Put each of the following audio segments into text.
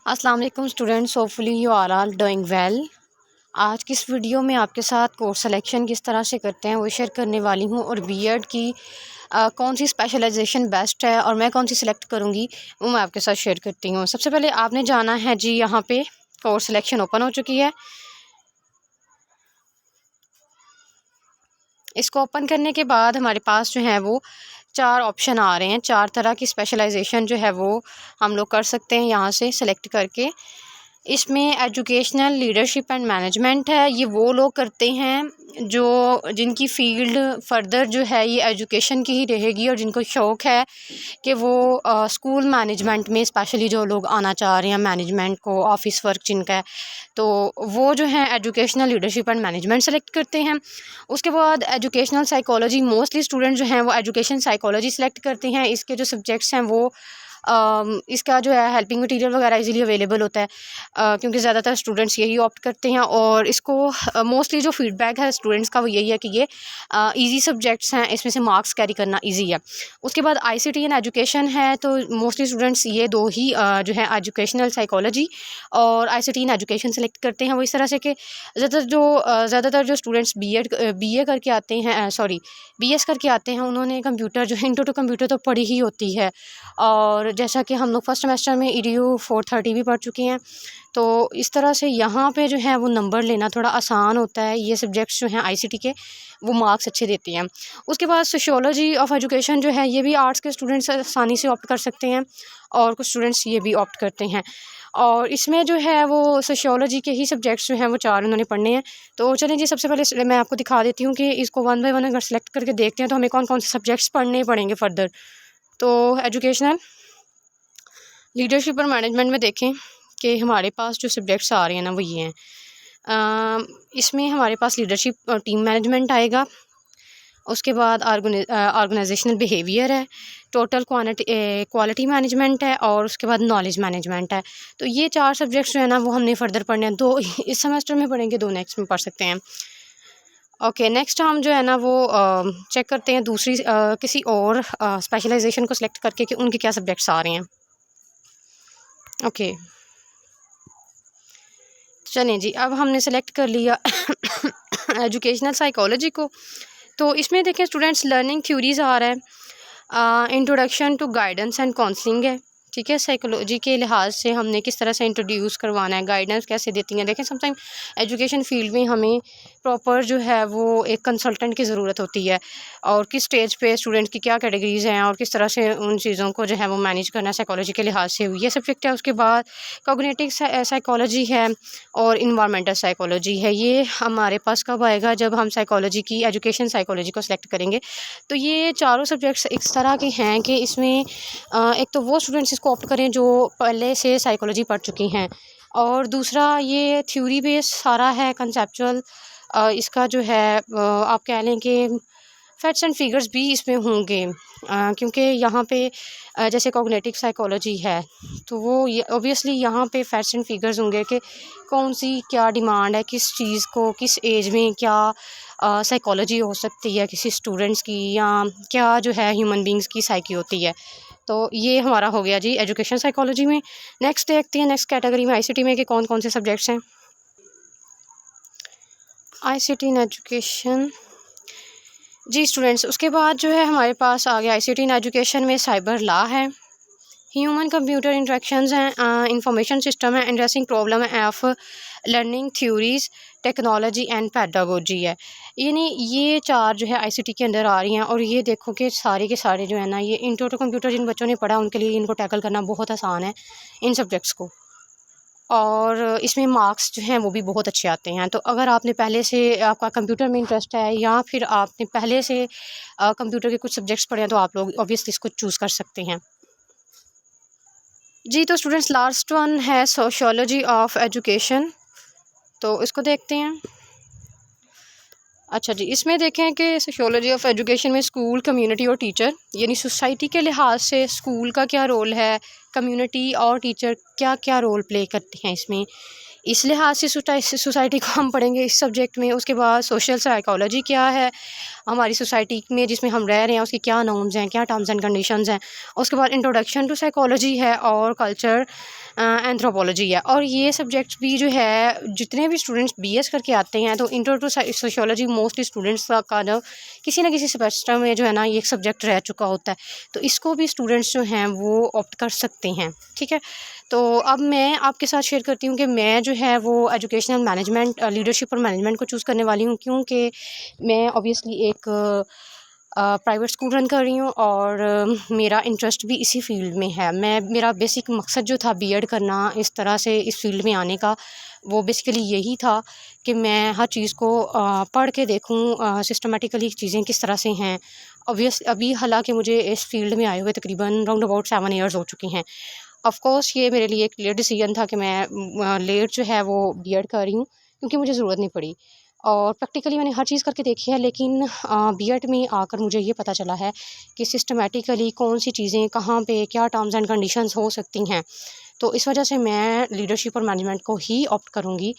अस्सलाम वालेकुम students, hopefully you are all doing well. आज की इस वीडियो में आपके साथ कोर्स सिलेक्शन किस तरह से करते हैं वो शेयर करने वाली हूँ, और बीएड की कौन सी स्पेशलाइजेशन बेस्ट है और मैं कौन सी सिलेक्ट करूँगी वो मैं आपके साथ शेयर करती हूँ। सबसे पहले आपने जाना है जी, यहाँ पे कोर्स सिलेक्शन ओपन हो चुकी है। इसको ओपन करने के बाद हमारे पास जो है वो 4 ऑप्शन आ रहे हैं। 4 तरह की स्पेशलाइजेशन जो है वो हम लोग कर सकते हैं यहाँ से सेलेक्ट करके। इसमें एजुकेशनल लीडरशिप एंड मैनेजमेंट है। ये वो लोग करते हैं जो जिनकी फ़ील्ड फ़र्दर जो है ये एजुकेशन की ही रहेगी, और जिनको शौक़ है कि वो स्कूल मैनेजमेंट में स्पेशली जो लोग आना चाह रहे हैं मैनेजमेंट को, ऑफ़िस वर्क जिनका है, तो वो जो है educational leadership and management select करते हैं। उसके बाद एजुकेशनल साइकोलॉजी, मोस्टली स्टूडेंट जो हैं वो एजुकेशन साइकोलॉजी सेलेक्ट करते हैं। इसके जो सब्जेक्ट्स हैं वो इसका जो है हेल्पिंग मटेरियल वगैरह इजीली अवेलेबल होता है, क्योंकि ज़्यादातर स्टूडेंट्स यही ऑप्ट करते हैं। और इसको मोस्टली जो फीडबैक है स्टूडेंट्स का वो यही है कि ये इजी सब्जेक्ट्स हैं, इसमें से मार्क्स कैरी करना इजी है। उसके बाद आईसीटी एंड एजुकेशन है, तो मोस्टली स्टूडेंट्स ये दो ही जो है एजुकेशनल साइकोलॉजी और आईसीटी एंड एजुकेशन सेलेक्ट करते हैं। वो इस तरह से कि ज़्यादातर जो स्टूडेंट्स बीए करके आते हैं, बीएस करके आते हैं, उन्होंने कंप्यूटर जो है इंट्रो टू कंप्यूटर तो पढ़ी ही होती है। और जैसा कि हम लोग फर्स्ट सेमेस्टर में EDU 430 भी पढ़ चुके हैं, तो इस तरह से यहाँ पे जो है वो नंबर लेना थोड़ा आसान होता है। ये सब्जेक्ट्स जो हैं आईसीटी के वो मार्क्स अच्छे देती हैं। उसके बाद सोशियोलॉजी ऑफ एजुकेशन जो है ये भी आर्ट्स के स्टूडेंट्स आसानी से ऑप्ट कर सकते हैं, और कुछ स्टूडेंट्स ये भी ऑप्ट करते हैं। और इसमें जो है वो सोशियोलॉजी के ही सब्जेक्ट्स जो हैं वो 4 उन्होंने पढ़ने हैं। तो चलें जी, सबसे पहले मैं आपको दिखा देती हूँ कि इसको वन बाय वन अगर सेलेक्ट करके देखते हैं तो हमें कौन कौन से सब्जेक्ट्स पढ़ने पड़ेंगे फ़र्दर। तो एजुकेशनल लीडरशिप और मैनेजमेंट में देखें कि हमारे पास जो सब्जेक्ट्स आ रहे हैं ना वो ये हैं। इसमें हमारे पास लीडरशिप और टीम मैनेजमेंट आएगा। उसके बाद ऑर्गेनाइजेशनल बिहेवियर है, टोटल क्वालिटी मैनेजमेंट है, और उसके बाद नॉलेज मैनेजमेंट है। तो ये 4 सब्जेक्ट्स जो है ना वो हमने फ़र्दर पढ़ने हैं। 2 इस सेमेस्टर में पढ़ेंगे, 2 नेक्स्ट में पढ़ सकते हैं। ओके, नेक्स्ट हम जो है ना वो चेक करते हैं दूसरी किसी और स्पेशलाइजेशन को सिलेक्ट करके कि उनके क्या सब्जेक्ट्स आ रहे हैं। ओके, चलें जी, अब हमने सेलेक्ट कर लिया एजुकेशनल साइकोलॉजी को। तो इसमें देखें स्टूडेंट्स, लर्निंग थ्योरीज आ रहा है, introduction to guidance and counselling है। ठीक है, साइकोलॉजी के लिहाज से हमने किस तरह से इंट्रोड्यूस करवाना है, गाइडेंस कैसे देती हैं। देखें समटाइम एजुकेशन फील्ड में हमें प्रॉपर जो है वो एक कंसल्टेंट की ज़रूरत होती है, और किस स्टेज पे स्टूडेंट की क्या कैटेगरीज़ हैं और किस तरह से उन चीज़ों को जो है वो मैनेज करना है साइकोलॉजी के लिहाज से, ये सब्जेक्ट है। उसके बाद कॉग्निटिव साइकोलॉजी है और इन्वायरमेंटल साइकोलॉजी है। ये हमारे पास कब आएगा, जब हम साइकोलॉजी की एजुकेशन साइकोलॉजी को सिलेक्ट करेंगे। तो ये चारों सब्जेक्ट्स इस तरह के हैं कि इसमें एक तो वो स्टूडेंट्स इसको ऑप्ट करें जो पहले से साइकोलॉजी पढ़ चुकी हैं, और दूसरा ये थ्योरी बेस्ड सारा है, कंसेप्चुअल। इसका जो है आप कह लें कि फैक्ट्स एंड फिगर्स भी इसमें होंगे, क्योंकि यहाँ पे जैसे कॉग्निटिव साइकोलॉजी है तो वो ये ऑब्वियसली यहाँ पे फैक्ट्स एंड फिगर्स होंगे कि कौन सी क्या डिमांड है, किस चीज़ को किस एज में क्या साइकोलॉजी हो सकती है किसी स्टूडेंट्स की, या क्या जो है ह्यूमन बींग्स की साइकी होती है। तो ये हमारा हो गया जी एजुकेशन साइकोलॉजी में। नेक्स्ट देखते हैं नेक्स्ट कैटेगरी में आईसीटी में कि कौन कौन से सब्जेक्ट्स हैं। आईसीटी इन एजुकेशन जी स्टूडेंट्स, उसके बाद जो है हमारे पास आ गया आईसीटी इन एजुकेशन में साइबर लॉ है, ह्यूमन कंप्यूटर इंटरेक्शंस हैं, इंफॉर्मेशन सिस्टम है, addressing problem of learning theories, technology and pedagogy है। यानी ये 4 जो है आईसीटी के अंदर आ रही हैं। और ये देखो कि सारे के सारे जो है ना ये इंट्रो टू कंप्यूटर जिन बच्चों ने पढ़ा उनके लिए इनको टैकल करना बहुत आसान है इन सब्जेक्ट्स को, और इसमें मार्क्स जो हैं वो भी बहुत अच्छे आते हैं। तो अगर आपने पहले से आपका कंप्यूटर में इंटरेस्ट है, या फिर आपने पहले से कंप्यूटर के कुछ सब्जेक्ट्स पढ़े हैं, तो आप लोग ऑब्वियसली इसको चूज़ कर सकते हैं जी। तो स्टूडेंट्स, लास्ट वन है सोशियोलॉजी ऑफ एजुकेशन, तो इसको देखते हैं। अच्छा जी, इसमें देखें कि सोशियोलॉजी ऑफ एजुकेशन में स्कूल, कम्युनिटी और टीचर, यानी सोसाइटी के लिहाज से स्कूल का क्या रोल है, कम्युनिटी और टीचर क्या क्या रोल प्ले करते हैं इसमें, इस लिहाज से सोसाइटी को हम पढ़ेंगे इस सब्जेक्ट में। उसके बाद सोशल साइकोलॉजी क्या है, हमारी सोसाइटी में जिसमें हम रह रहे हैं उसकी क्या नॉर्म्स हैं, क्या टर्म्स एंड कंडीशंस हैं। उसके बाद इंट्रोडक्शन टू साइकोलॉजी है, और कल्चर एंथ्रोपोलॉजी है। और ये सब्जेक्ट्स भी जो है जितने भी स्टूडेंट्स बीएस करके आते हैं तो intro to sociology mostly students का जो किसी न किसी सेमेस्टर में जो है ना ये सब्जेक्ट रह चुका होता है, तो इसको भी स्टूडेंट्स जो हैं वो ऑप्ट कर सकते हैं। ठीक है, तो अब मैं आपके साथ शेयर करती हूँ कि मैं जो है वो एजुकेशनल मैनेजमेंट, लीडरशिप और मैनेजमेंट को चूज़ करने वाली हूँ, क्योंकि मैं ऑब्वियसली एक प्राइवेट स्कूल रन कर रही हूँ और मेरा इंटरेस्ट भी इसी फील्ड में है। मेरा बेसिक मकसद जो था बीएड करना, इस तरह से इस फील्ड में आने का, वो बेसिकली यही था कि मैं हर चीज़ को पढ़ के देखूँ सिस्टमेटिकली चीज़ें किस तरह से हैं। अभी हालांकि मुझे इस फील्ड में आए हुए तकरीबन राउंड अबाउट 7 ईयर्स हो चुके हैं। ऑफ़ कोर्स ये मेरे लिए एक क्लियर डिसीजन था कि मैं लेट जो है वो बीएड कर रही हूँ, क्योंकि मुझे ज़रूरत नहीं पड़ी और प्रैक्टिकली मैंने हर चीज़ करके देखी है। लेकिन बीएड में आकर मुझे ये पता चला है कि सिस्टमेटिकली कौन सी चीज़ें कहाँ पे क्या टर्म्स एंड कंडीशंस हो सकती हैं। तो इस वजह से मैं लीडरशिप और मैनेजमेंट को ही ऑप्ट करूँगी।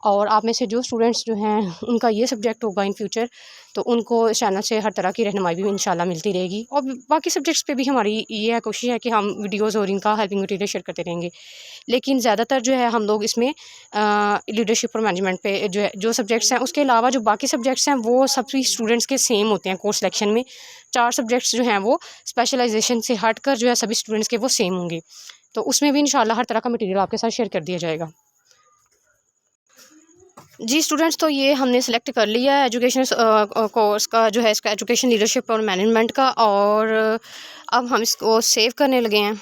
और आप में से जो स्टूडेंट्स जो हैं उनका ये सब्जेक्ट होगा इन फ्यूचर, तो उनको इस चैनल से हर तरह की रहनुमाई भी इंशाल्लाह मिलती रहेगी। और बाकी सब्जेक्ट्स पे भी हमारी ये कोशिश है कि हम वीडियोज़ और इनका हेल्पिंग मटीरियल शेयर करते रहेंगे। लेकिन ज़्यादातर जो है हम लोग इसमें लीडरशिप और मैनेजमेंट पे जो सब्जेक्ट्स हैं, उसके अलावा जो बाकी सब्जेक्ट्स हैं वो सभी स्टूडेंट्स के सेम होते हैं। कोर्स सिलेक्शन में 4 सब्जेक्ट्स जो हैं वो स्पेशलाइजेशन से हट कर जो है सभी स्टूडेंट्स के वो सेम होंगे। तो उसमें भी इंशाल्लाह हर तरह का मटीरियल आपके साथ शेयर कर दिया जाएगा। जी स्टूडेंट्स, तो ये हमने सेलेक्ट कर लिया है एजुकेशन कोर्स का जो है, इसका एजुकेशन लीडरशिप और मैनेजमेंट का, और अब हम इसको सेव करने लगे हैं।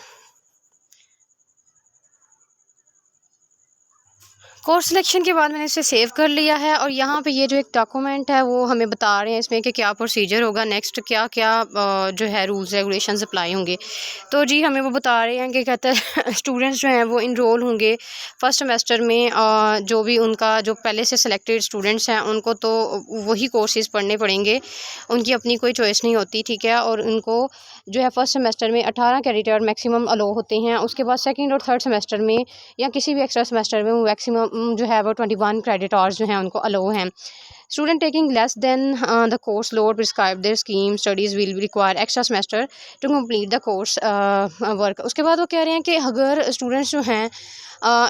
कोर्स सिलेक्शन के बाद मैंने इसे सेव कर लिया है और यहाँ पे ये जो एक डॉक्यूमेंट है वो हमें बता रहे हैं इसमें कि क्या प्रोसीजर होगा नेक्स्ट, क्या क्या जो है रूल्स रेगुलेशंस अप्लाई होंगे। तो जी हमें वो बता रहे हैं कि कहते हैं स्टूडेंट्स जो हैं वो इनरोल होंगे फर्स्ट सेमेस्टर में। जो भी उनका जो पहले से सिलेक्टेड स्टूडेंट्स हैं उनको तो वही कोर्सेज़ पढ़ने पड़ेंगे, उनकी अपनी कोई चॉइस नहीं होती। ठीक है, और उनको जो है फर्स्ट सेमेस्टर में 18 क्रेडिट आवर मैक्सिमम अलो होते हैं। उसके बाद सेकेंड और थर्ड सेमेस्टर में या किसी भी एक्स्ट्रा सेमेस्टर में वो मैक्सिमम जो है वो 21 क्रेडिट आवर्स जो हैं उनको अलो हैं। Student taking less than the course load prescribe their scheme studies will require extra semester to complete the course work. उसके बाद वो कह रहे हैं कि अगर स्टूडेंट्स जो हैं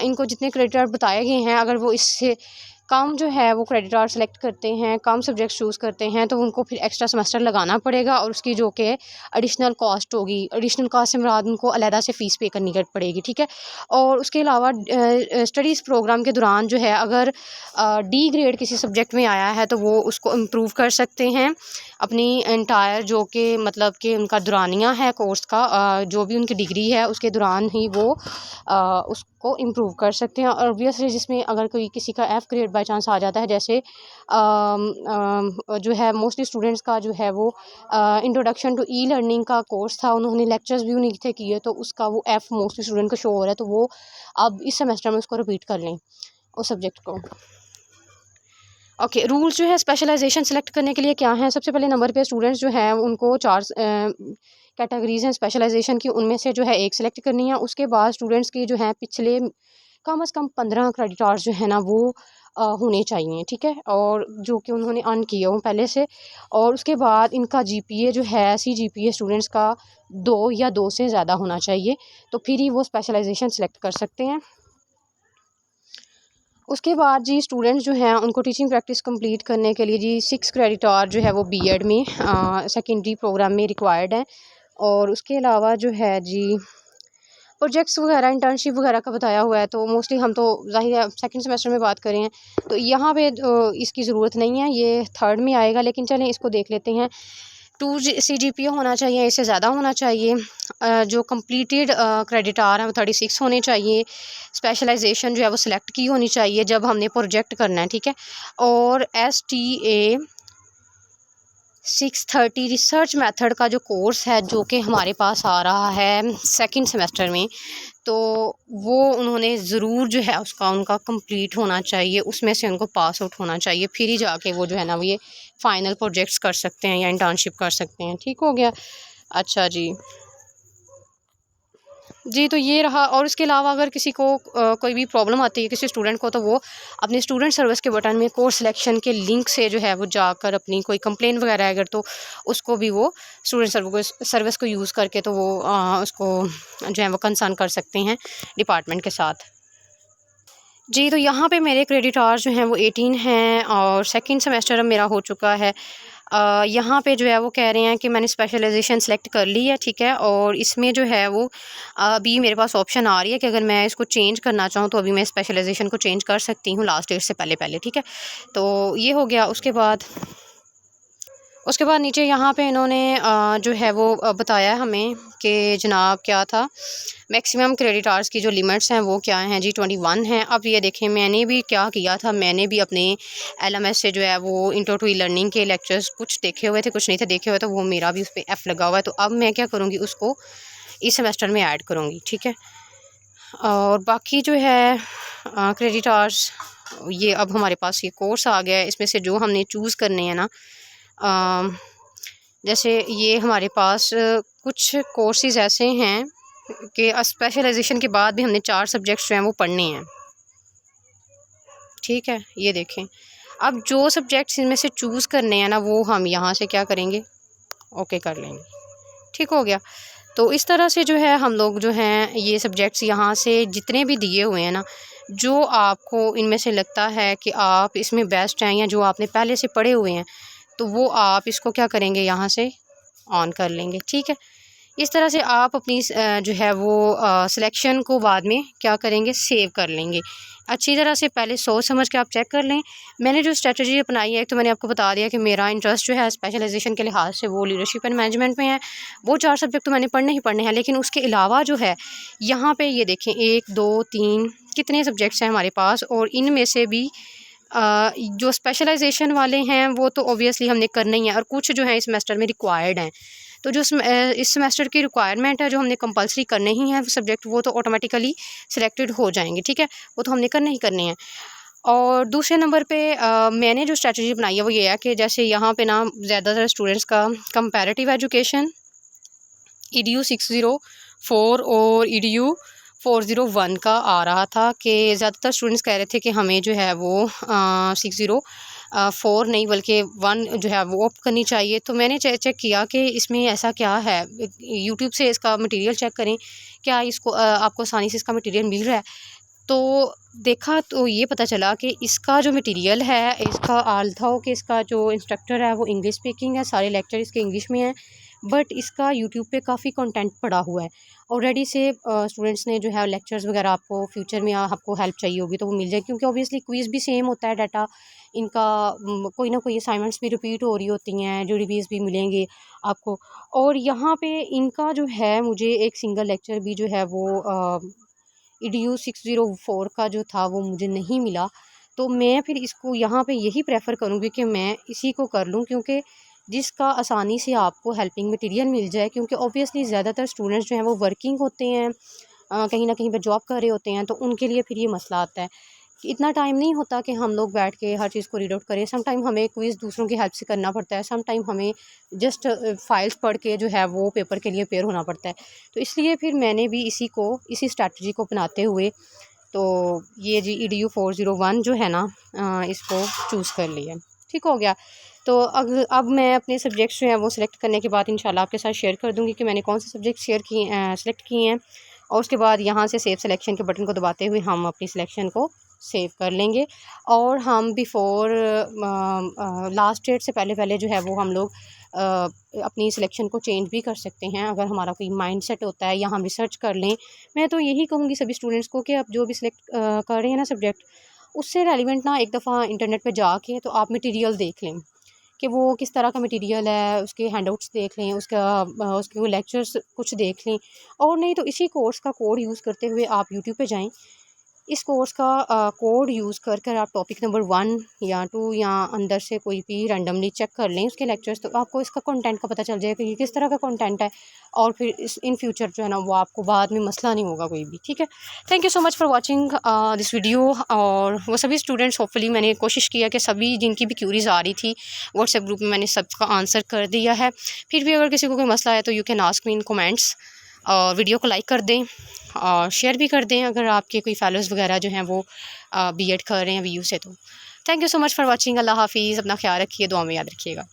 इनको जितने क्रेडिट आवर बताए गए हैं, अगर वो इससे कम जो है वो क्रेडिट आवर सेलेक्ट करते हैं, कम सब्जेक्ट चूज़ करते हैं, तो उनको फिर एक्स्ट्रा सेमेस्टर लगाना पड़ेगा और उसकी जो कि एडिशनल कॉस्ट होगी, एडिशनल कॉस्ट से मुराद उनको अलहदा से फ़ीस पे करनी पड़ेगी। ठीक है, और उसके अलावा स्टडीज़ प्रोग्राम के दौरान जो है अगर डी ग्रेड किसी सब्जेक्ट में आया है तो वो उसको इम्प्रूव कर सकते हैं अपनी इंटायर जो कि मतलब कि उनका दौरानिया है कोर्स का, जो भी उनकी डिग्री है उसके दौरान ही वो उसको इम्प्रूव कर सकते हैं। और ऑब्वियसली जिसमें अगर कोई किसी का एफ़ ग्रेड बाई चांस आ जाता है, जैसे जो है मोस्टली स्टूडेंट्स का जो है वो इंट्रोडक्शन टू ई लर्निंग का कोर्स था, उन्होंने लेक्चर्स भी उन्हीं थे किए, तो उसका वो एफ़ मोस्टली स्टूडेंट को शो हो रहा है, तो वो अब इस सेमेस्टर में उसको रिपीट कर लें उस सब्जेक्ट को। ओके, रूल्स जो है स्पेशलाइजेशन सेलेक्ट करने के लिए क्या हैं। सबसे पहले नंबर पे स्टूडेंट्स जो हैं उनको 4 कैटेगरीज़ हैं स्पेशलाइजेशन की, उनमें से जो है एक सेलेक्ट करनी है। उसके बाद स्टूडेंट्स की जो है पिछले कम से कम 15 क्रेडिट आवर्स जो है ना वो होने चाहिए। ठीक है, और जो कि उन्होंने अर्न किए हों पहले से। और उसके बाद इनका जीपीए जो है सीजीपीए स्टूडेंट्स का 2 या 2 से ज़्यादा होना चाहिए, तो फिर ही वो स्पेशलाइजेशन सेलेक्ट कर सकते हैं। उसके बाद जी स्टूडेंट्स जो हैं उनको टीचिंग प्रैक्टिस कंप्लीट करने के लिए जी 6 क्रेडिट आवर जो है वो बीएड में सेकेंडरी प्रोग्राम में रिक्वायर्ड है। और उसके अलावा जो है जी प्रोजेक्ट्स वगैरह इंटर्नशिप वगैरह का बताया हुआ है, तो मोस्टली हम तो ज़ाहिर है सेकंड सेमेस्टर में बात करें तो यहाँ पे इसकी ज़रूरत नहीं है, ये थर्ड में आएगा। लेकिन चलें इसको देख लेते हैं। 2 CGPA होना चाहिए, इससे ज़्यादा होना चाहिए। जो कंप्लीटेड क्रेडिट आवर हैं वो 36 होने चाहिए। स्पेशलाइजेशन जो है वो सिलेक्ट की होनी चाहिए जब हमने प्रोजेक्ट करना है। ठीक है, और STA 630 रिसर्च मेथड का जो कोर्स है जो कि हमारे पास आ रहा है सेकंड सेमेस्टर में, तो वो उन्होंने ज़रूर जो है उसका उनका कंप्लीट होना चाहिए, उसमें से उनको पास आउट होना चाहिए, फिर ही जाके वो जो है ना वो ये फ़ाइनल प्रोजेक्ट्स कर सकते हैं या इंटर्नशिप कर सकते हैं। ठीक हो गया। अच्छा जी, जी, तो ये रहा। और इसके अलावा अगर किसी को कोई भी प्रॉब्लम आती है किसी स्टूडेंट को, तो वो अपने स्टूडेंट सर्विस के बटन में कोर्स सिलेक्शन के लिंक से जो है वो जाकर अपनी कोई कंप्लेंट वगैरह है अगर, तो उसको भी वो स्टूडेंट सर्विस को यूज़ करके तो वो उसको जो है वो कंसर्न कर सकते हैं डिपार्टमेंट के साथ। जी, तो यहाँ पे मेरे क्रेडिट आवर्स जो हैं वो 18 हैं और सेकंड सेमेस्टर अब मेरा हो चुका है। यहाँ पे जो है वो कह रहे हैं कि मैंने स्पेशलाइजेशन सेलेक्ट कर ली है, ठीक है। और इसमें जो है वो अभी मेरे पास ऑप्शन आ रही है कि अगर मैं इसको चेंज करना चाहूँ तो अभी मैं स्पेशलाइजेशन को चेंज कर सकती हूँ लास्ट डेट से पहले, ठीक है। तो ये हो गया। उसके बाद नीचे यहाँ पे इन्होंने जो है वो बताया हमें कि जनाब क्या था, मैक्सिमम क्रेडिट आवर्स की जो लिमिट्स हैं वो क्या हैं जी, 21 हैं। अब ये देखें मैंने भी क्या किया था, मैंने भी अपने LMS से जो है वो इंट्रो टू लर्निंग के लेक्चर्स कुछ देखे हुए थे, कुछ नहीं थे देखे हुए, तो वो मेरा भी उस पर F लगा हुआ है। तो अब मैं क्या करूँगी, उसको इस सेमेस्टर में ऐड करूँगी, ठीक है। और बाकी जो है क्रेडिट आवर्स, ये अब हमारे पास ये कोर्स आ गया है, इसमें से जो हमने चूज़ करने हैं ना, जैसे ये हमारे पास कुछ कोर्सेज़ ऐसे हैं कि स्पेशलाइजेशन के बाद भी हमने 4 सब्जेक्ट्स जो हैं वो पढ़ने हैं, ठीक है। ये देखें, अब जो सब्जेक्ट्स इनमें से चूज़ करने हैं ना वो हम यहाँ से क्या करेंगे, ओके कर लेंगे, ठीक हो गया। तो इस तरह से जो है हम लोग जो हैं ये सब्जेक्ट्स यहाँ से जितने भी दिए हुए हैं ना, जो आपको इनमें से लगता है कि आप इसमें बेस्ट हैं या जो आपने पहले से पढ़े हुए हैं, तो वो आप इसको क्या करेंगे, यहाँ से ऑन कर लेंगे, ठीक है। इस तरह से आप अपनी जो है वो सिलेक्शन को बाद में क्या करेंगे, सेव कर लेंगे। अच्छी तरह से पहले सोच समझ के आप चेक कर लें। मैंने जो स्ट्रेटजी अपनाई है, एक तो मैंने आपको बता दिया कि मेरा इंटरेस्ट जो है स्पेशलाइजेशन के लिहाज से वो लीडरशिप एंड मैनेजमेंट में है। वो 4 सब्जेक्ट तो मैंने पढ़ने ही पढ़ने हैं, लेकिन उसके अलावा जो है यहाँ पे ये देखें 1 2 3 कितने सब्जेक्ट्स हैं हमारे पास, और इनमें से भी जो स्पेशलाइजेशन वाले हैं वो तो ऑब्वियसली हमने करना ही है, और कुछ जो है इस सेमेस्टर में रिक्वायर्ड हैं। तो जो इस सेमेस्टर की रिक्वायरमेंट है, जो हमने कंपलसरी करने ही हैं सब्जेक्ट, वो तो ऑटोमेटिकली सिलेक्टेड हो जाएंगे, ठीक है। वो तो हमने करने ही करने हैं। और दूसरे नंबर पे मैंने जो स्ट्रेटजी बनाई है वो ये है कि जैसे यहाँ पे ना ज़्यादातर स्टूडेंट्स का कंपैरेटिव एजुकेशन EDU 604 और EDU 401 का आ रहा था कि ज़्यादातर स्टूडेंट्स कह रहे थे कि हमें जो है वो 604 नहीं बल्कि 1 जो है वो ऑप्ट करनी चाहिए। तो मैंने चेक किया कि इसमें ऐसा क्या है, यूट्यूब से इसका मटेरियल चेक करें, क्या इसको आपको आसानी से इसका मटेरियल मिल रहा है। तो देखा तो ये पता चला कि इसका जो मटेरियल है, इसका आल्थाओ कि इसका जो इंस्ट्रक्टर है वो इंग्लिश स्पीकिंग है, सारे लेक्चर इसके इंग्लिश में हैं, बट इसका यूट्यूब पे काफ़ी कंटेंट पड़ा हुआ है ऑलरेडी से। स्टूडेंट्स ने जो है लेक्चर्स वगैरह आपको फ्यूचर में आपको हेल्प चाहिए होगी तो वो मिल जाए, क्योंकि ऑब्वियसली क्विज़ भी सेम होता है, डाटा इनका कोई ना कोई असाइनमेंट्स भी रिपीट हो रही होती हैं, जो रिव्यूज़ भी मिलेंगे आपको। और यहाँ पे इनका जो है मुझे एक सिंगल लेक्चर भी जो है वो EDU 604 का जो था वो मुझे नहीं मिला। तो मैं फिर इसको यहाँ पे यही प्रेफर करूँगी कि मैं इसी को कर लूँ, क्योंकि जिसका आसानी से आपको हेल्पिंग मटेरियल मिल जाए, क्योंकि ऑब्वियसली ज़्यादातर स्टूडेंट्स जो हैं वो वर्किंग होते हैं, कहीं ना कहीं पे जॉब कर रहे होते हैं, तो उनके लिए फिर ये मसला आता है कि इतना टाइम नहीं होता कि हम लोग बैठ के हर चीज़ को रीड आउट करें। सम टाइम हमें क्विज़ दूसरों की हेल्प से करना पड़ता है, सम टाइम हमें जस्ट फाइल्स पढ़ के जो है वो पेपर के लिए प्रिपेयर होना पड़ता है। तो इसलिए फिर मैंने भी इसी स्ट्रैटेजी को अपनाते हुए तो ये जी EDU 401 जो है ना इसको चूज़ कर लिया, ठीक हो गया। तो अब मैं अपने सब्जेक्ट्स जो हैं वो सिलेक्ट करने के बाद इंशाल्लाह आपके साथ शेयर कर दूँगी कि मैंने कौन से सब्जेक्ट सेलेक्ट किए हैं। और उसके बाद यहाँ से सेव सिलेक्शन के बटन को दबाते हुए हम अपनी सिलेक्शन को सेव कर लेंगे, और हम बिफ़ोर लास्ट डेट से पहले जो है वो हम लोग अपनी सिलेक्शन को चेंज भी कर सकते हैं अगर हमारा कोई माइंड सेट होता है या हम रिसर्च कर लें। मैं तो यही कहूँगी सभी स्टूडेंट्स को कि आप जो भी सिलेक्ट कर रहे हैं ना सब्जेक्ट, उससे रेलिवेंट ना एक दफ़ा इंटरनेट पे जाके तो आप मटेरियल देख लें कि वो किस तरह का मटेरियल है, उसके हैंडआउट्स देख लें, उसके लेक्चर्स कुछ देख लें। और नहीं तो इसी कोर्स का कोड यूज़ करते हुए आप यूट्यूब पे जाएं, इस कोर्स का कोड यूज़ कर आप टॉपिक नंबर 1 या 2 या अंदर से कोई भी रैंडमली चेक कर लें उसके लेक्चर्स, तो आपको इसका कंटेंट का पता चल जाएगा कि ये किस तरह का कंटेंट है, और फिर इन फ्यूचर जो है ना वो आपको बाद में मसला नहीं होगा कोई भी, ठीक है। Thank you so much for watching this video. और वो सभी स्टूडेंट्स, होपफुली मैंने कोशिश किया कि सभी जिनकी भी क्यूरीज आ रही थी व्हाट्सएप ग्रुप में मैंने सबका आंसर कर दिया है। फिर भी अगर किसी को कोई मसला है तो you can ask me in comments. और वीडियो को लाइक कर दें और शेयर भी कर दें अगर आपके कोई फेलोज़ वगैरह जो हैं वो बीएड कर रहे हैं वीयू से। तो thank you so much for watching. Allah हाफ़िज़। अपना ख्याल रखिए, दुआ में याद रखिएगा।